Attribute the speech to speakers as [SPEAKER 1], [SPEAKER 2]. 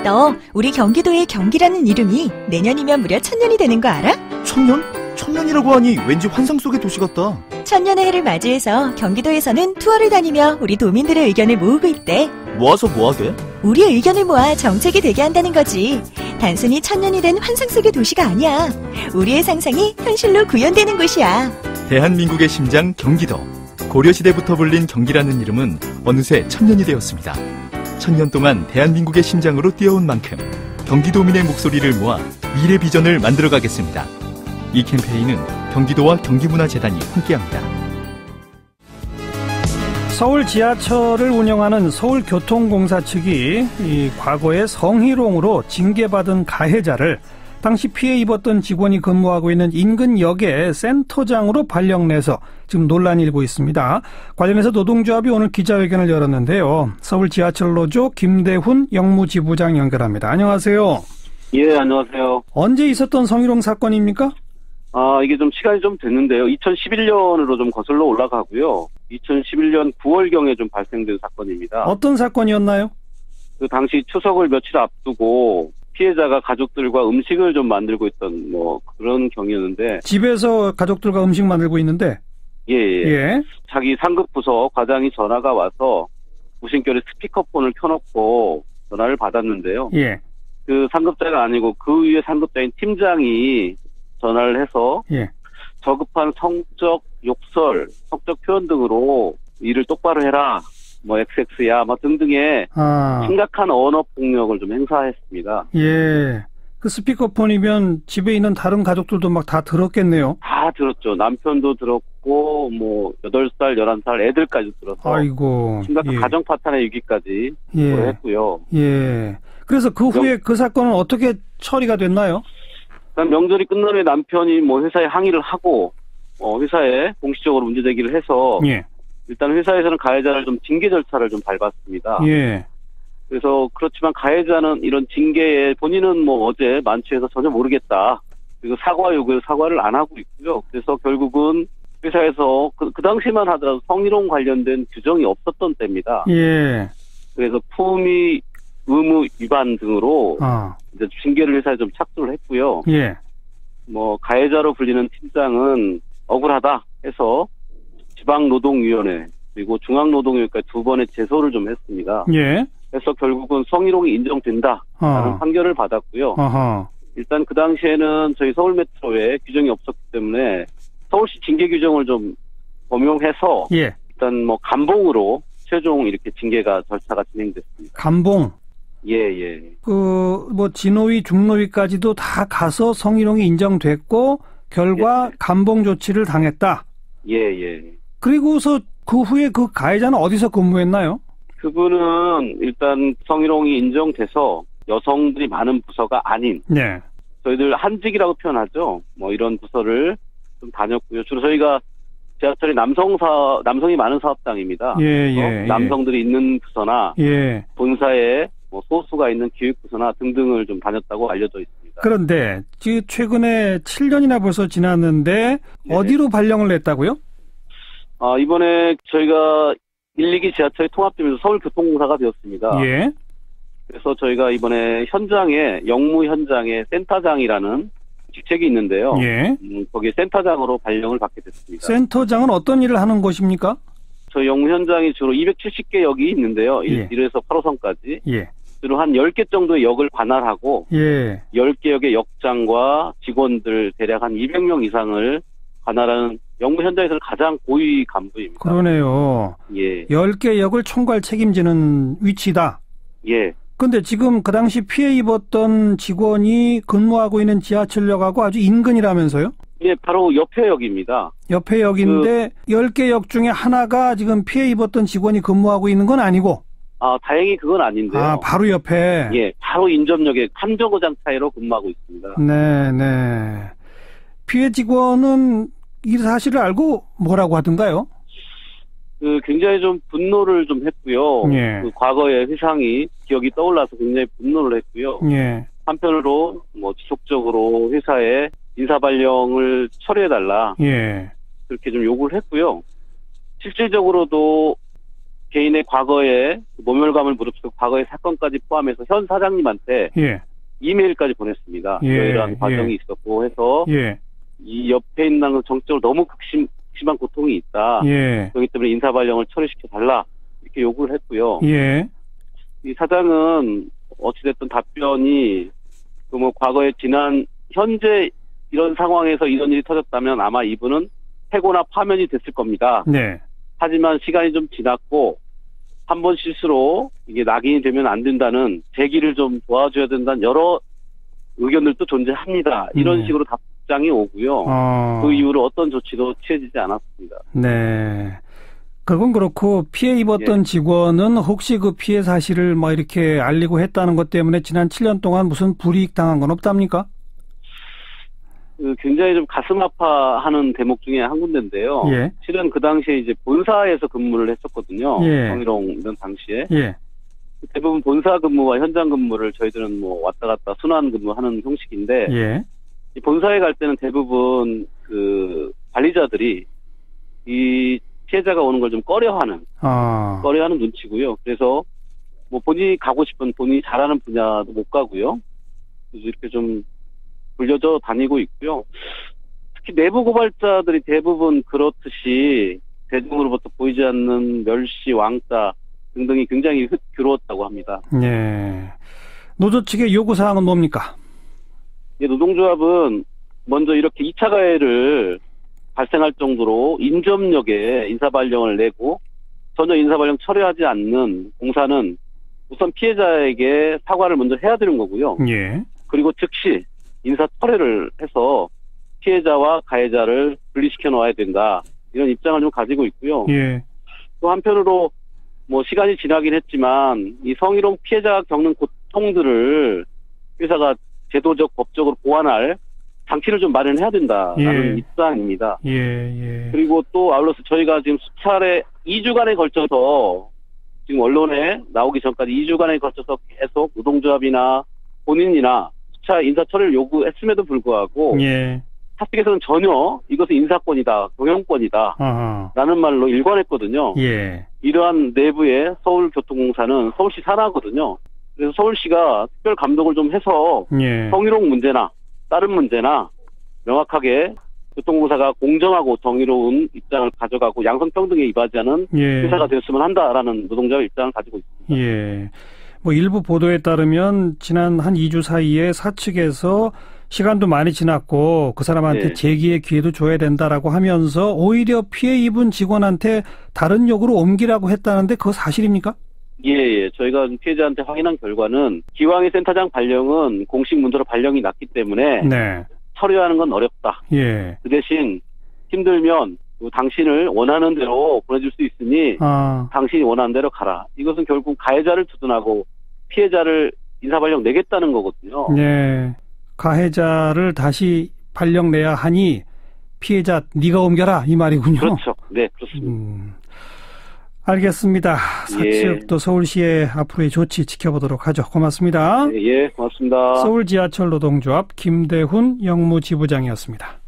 [SPEAKER 1] 너 우리 경기도의 경기라는 이름이 내년이면 무려 1000년이 되는 거 알아?
[SPEAKER 2] 1000년? 1000년이라고 하니 왠지 환상 속의 도시 같다.
[SPEAKER 1] 1000년의 해를 맞이해서 경기도에서는 투어를 다니며 우리 도민들의 의견을 모으고 있대.
[SPEAKER 2] 모아서 뭐하게?
[SPEAKER 1] 우리의 의견을 모아 정책이 되게 한다는 거지. 단순히 1000년이 된 환상 속의 도시가 아니야. 우리의 상상이 현실로 구현되는 곳이야.
[SPEAKER 2] 대한민국의 심장 경기도. 고려시대부터 불린 경기라는 이름은 어느새 1000년이 되었습니다. 1000년 동안 대한민국의 심장으로 뛰어온 만큼 경기도민의 목소리를 모아 미래 비전을 만들어가겠습니다. 이 캠페인은 경기도와 경기문화재단이 함께합니다.
[SPEAKER 3] 서울 지하철을 운영하는 서울교통공사 측이 과거에 성희롱으로 징계받은 가해자를 당시 피해 입었던 직원이 근무하고 있는 인근 역의 센터장으로 발령내서 지금 논란이 일고 있습니다. 관련해서 노동조합이 오늘 기자회견을 열었는데요. 서울 지하철노조 김대훈 영무지부장 연결합니다. 안녕하세요.
[SPEAKER 4] 예, 안녕하세요.
[SPEAKER 3] 언제 있었던 성희롱 사건입니까?
[SPEAKER 4] 이게 좀 시간이 좀 됐는데요. 2011년으로 좀 거슬러 올라가고요. 2011년 9월경에 좀 발생된 사건입니다.
[SPEAKER 3] 어떤 사건이었나요?
[SPEAKER 4] 그 당시 추석을 며칠 앞두고 피해자가 가족들과 음식을 좀 만들고 있던 그런 경위였는데,
[SPEAKER 3] 집에서 가족들과 음식 만들고 있는데
[SPEAKER 4] 예. 자기 상급 부서 과장이 전화가 와서 무심결에 스피커폰을 켜놓고 전화를 받았는데요.
[SPEAKER 3] 예.
[SPEAKER 4] 그 상급자가 아니고 그 위에 상급자인 팀장이 전화를 해서 저급한 성적 욕설, 성적 표현 등으로 일을 똑바로 해라, XX야, 등등의 심각한 언어 폭력을 좀 행사했습니다.
[SPEAKER 3] 예. 그 스피커폰이면 집에 있는 다른 가족들도 막 다 들었겠네요.
[SPEAKER 4] 다 들었죠. 남편도 들었고, 8살, 11살 애들까지 들어서.
[SPEAKER 3] 아이고.
[SPEAKER 4] 심각한 가정 파탄의 위기까지 했고요.
[SPEAKER 3] 예. 그래서 그 후에 그 사건은 어떻게 처리가 됐나요?
[SPEAKER 4] 일단 명절이 끝나면 남편이 회사에 항의를 하고, 회사에 공식적으로 문제제기를 해서, 일단 회사에서는 가해자를 좀 징계 절차를 좀 밟았습니다.
[SPEAKER 3] 예.
[SPEAKER 4] 그래서 그렇지만 가해자는 이런 징계에 본인은 어제 만취해서 전혀 모르겠다. 그리고 사과 요구에 사과를 안 하고 있고요. 그래서 결국은 회사에서 그 당시만 하더라도 성희롱 관련된 규정이 없었던 때입니다.
[SPEAKER 3] 예.
[SPEAKER 4] 그래서 품위 의무 위반 등으로 이제 징계를 회사에 좀 착수를 했고요.
[SPEAKER 3] 예.
[SPEAKER 4] 가해자로 불리는 팀장은 억울하다 해서 지방노동위원회 그리고 중앙노동위원회까지 2번의 제소를 좀 했습니다.
[SPEAKER 3] 예.
[SPEAKER 4] 그래서 결국은 성희롱이 인정된다라는 판결을 받았고요. 일단 그 당시에는 저희 서울메트로에 규정이 없었기 때문에 서울시 징계 규정을 좀 범용해서 일단 감봉으로 최종 이렇게 징계가 절차가 진행됐습니다.
[SPEAKER 3] 감봉.
[SPEAKER 4] 예.
[SPEAKER 3] 진호위, 중노위까지도 다 가서 성희롱이 인정됐고 결과 감봉 조치를 당했다.
[SPEAKER 4] 예.
[SPEAKER 3] 그리고서 그 후에 그 가해자는 어디서 근무했나요?
[SPEAKER 4] 그분은 일단 성희롱이 인정돼서 여성들이 많은 부서가 아닌 저희들 한직이라고 표현하죠. 이런 부서를 좀 다녔고요. 주로 저희가 지하철이 남성이 많은 사업장입니다. 남성들이 있는 부서나 본사에 소수가 있는 기획부서나 등등을 좀 다녔다고 알려져 있습니다.
[SPEAKER 3] 그런데 최근에 7년이나 벌써 지났는데 어디로 발령을 냈다고요?
[SPEAKER 4] 이번에 저희가 1, 2기 지하철이 통합되면서 서울교통공사가 되었습니다.
[SPEAKER 3] 예.
[SPEAKER 4] 그래서 저희가 이번에 영무 현장에 센터장이라는 직책이 있는데요. 거기에 센터장으로 발령을 받게 됐습니다.
[SPEAKER 3] 센터장은 어떤 일을 하는 곳입니까?
[SPEAKER 4] 저희 영무 현장이 주로 270개 역이 있는데요. 1에서 8호선까지. 주로 한 10개 정도의 역을 관할하고 10개 역의 역장과 직원들 대략 한 200명 이상을 관할하는 영무 현장에서는 가장 고위 간부입니다.
[SPEAKER 3] 그러네요. 10개 역을 총괄 책임지는 위치다. 근데 지금 그 당시 피해 입었던 직원이 근무하고 있는 지하철역하고 아주 인근이라면서요?
[SPEAKER 4] 바로 옆에 역입니다.
[SPEAKER 3] 옆에 역인데 10개 역 중에 하나가 지금 피해 입었던 직원이 근무하고 있는 건 아니고?
[SPEAKER 4] 다행히 그건 아닌데요.
[SPEAKER 3] 바로 옆에?
[SPEAKER 4] 바로 인접역에 한 정거장 차이로 근무하고 있습니다.
[SPEAKER 3] 네. 피해 직원은 이 사실을 알고 뭐라고 하던가요?
[SPEAKER 4] 굉장히 좀 분노를 좀 했고요. 과거의 회상이 기억이 떠올라서 굉장히 분노를 했고요. 한편으로 지속적으로 회사에 인사발령을 처리해달라. 그렇게 좀 요구를 했고요. 실질적으로도 개인의 과거에 모멸감을 무릅쓰고 과거의 사건까지 포함해서 현 사장님한테 이메일까지 보냈습니다. 이러한 과정이 있었고 해서 이 옆에 있는 정적으로 너무 극심한 고통이 있다. 그렇기 때문에 인사발령을 처리시켜달라 이렇게 요구를 했고요. 이 사장은 어찌됐든 답변이 뭐 과거에 지난 현재 이런 상황에서 이런 일이 터졌다면 아마 이분은 해고나 파면이 됐을 겁니다. 하지만 시간이 좀 지났고 한 번 실수로 이게 낙인이 되면 안 된다는 제기를 좀 도와줘야 된다는 여러 의견들도 존재합니다. 이런 식으로 답장이 오고요. 그 이후로 어떤 조치도 취해지지 않았습니다.
[SPEAKER 3] 네. 그건 그렇고 피해 입었던 직원은 혹시 그 피해 사실을 뭐 이렇게 알리고 했다는 것 때문에 지난 7년 동안 무슨 불이익 당한 건 없답니까?
[SPEAKER 4] 굉장히 좀 가슴 아파하는 대목 중에 한 군데인데요. 실은 그 당시에 이제 본사에서 근무를 했었거든요. 성희롱 이런 당시에. 대부분 본사 근무와 현장 근무를 저희들은 뭐 왔다 갔다 순환 근무하는 형식인데, 이 본사에 갈 때는 대부분 그 관리자들이 이 피해자가 오는 걸 좀 꺼려하는 눈치고요. 그래서 뭐 본인이 가고 싶은 본인이 잘하는 분야도 못 가고요. 그래서 이렇게 좀 불려져 다니고 있고요. 특히 내부 고발자들이 대부분 그렇듯이 대중으로부터 보이지 않는 멸시, 왕따 등등이 굉장히 괴로웠다고 합니다.
[SPEAKER 3] 노조 측의 요구사항은 뭡니까?
[SPEAKER 4] 노동조합은 먼저 이렇게 2차 가해를 발생할 정도로 인접력에 인사발령을 내고 전혀 인사발령 철회하지 않는 공사는 우선 피해자에게 사과를 먼저 해야 되는 거고요. 그리고 즉시 인사 철회를 해서 피해자와 가해자를 분리시켜 놓아야 된다. 이런 입장을 좀 가지고 있고요. 또 한편으로 뭐 시간이 지나긴 했지만 이 성희롱 피해자가 겪는 고통들을 회사가 제도적, 법적으로 보완할 장치를 좀 마련해야 된다라는 입장입니다. 그리고 또 아울러서 저희가 지금 수차례 2주간에 걸쳐서 지금 언론에 나오기 전까지 2주간에 걸쳐서 계속 노동조합이나 본인이나 수차 인사 처리를 요구했음에도 불구하고 사측에서는 전혀 이것은 인사권이다, 경영권이다 라는 말로 일관했거든요. 이러한 내부의 서울교통공사는 서울시 산하거든요. 그래서 서울시가 특별 감독을 좀 해서 성희롱 문제나 다른 문제나 명확하게 교통공사가 공정하고 정의로운 입장을 가져가고 양성평등에 이바지하는 회사가 되었으면 한다라는 노동자의 입장을 가지고 있습니다.
[SPEAKER 3] 뭐 일부 보도에 따르면 지난 한 2주 사이에 사측에서 시간도 많이 지났고 그 사람한테 재기의 기회도 줘야 된다라고 하면서 오히려 피해 입은 직원한테 다른 역으로 옮기라고 했다는데 그거 사실입니까?
[SPEAKER 4] 저희가 피해자한테 확인한 결과는 기왕의 센터장 발령은 공식 문서로 발령이 났기 때문에 처리하는 건 어렵다. 그 대신 힘들면 당신을 원하는 대로 보내줄 수 있으니 당신이 원하는 대로 가라. 이것은 결국 가해자를 두둔하고 피해자를 인사발령 내겠다는 거거든요.
[SPEAKER 3] 가해자를 다시 발령 내야 하니 피해자 네가 옮겨라 이 말이군요.
[SPEAKER 4] 그렇죠. 네, 그렇습니다.
[SPEAKER 3] 알겠습니다. 사측 또 서울시의 앞으로의 조치 지켜보도록 하죠. 고맙습니다.
[SPEAKER 4] 고맙습니다.
[SPEAKER 3] 서울 지하철 노동조합 김대훈 영무지부장이었습니다.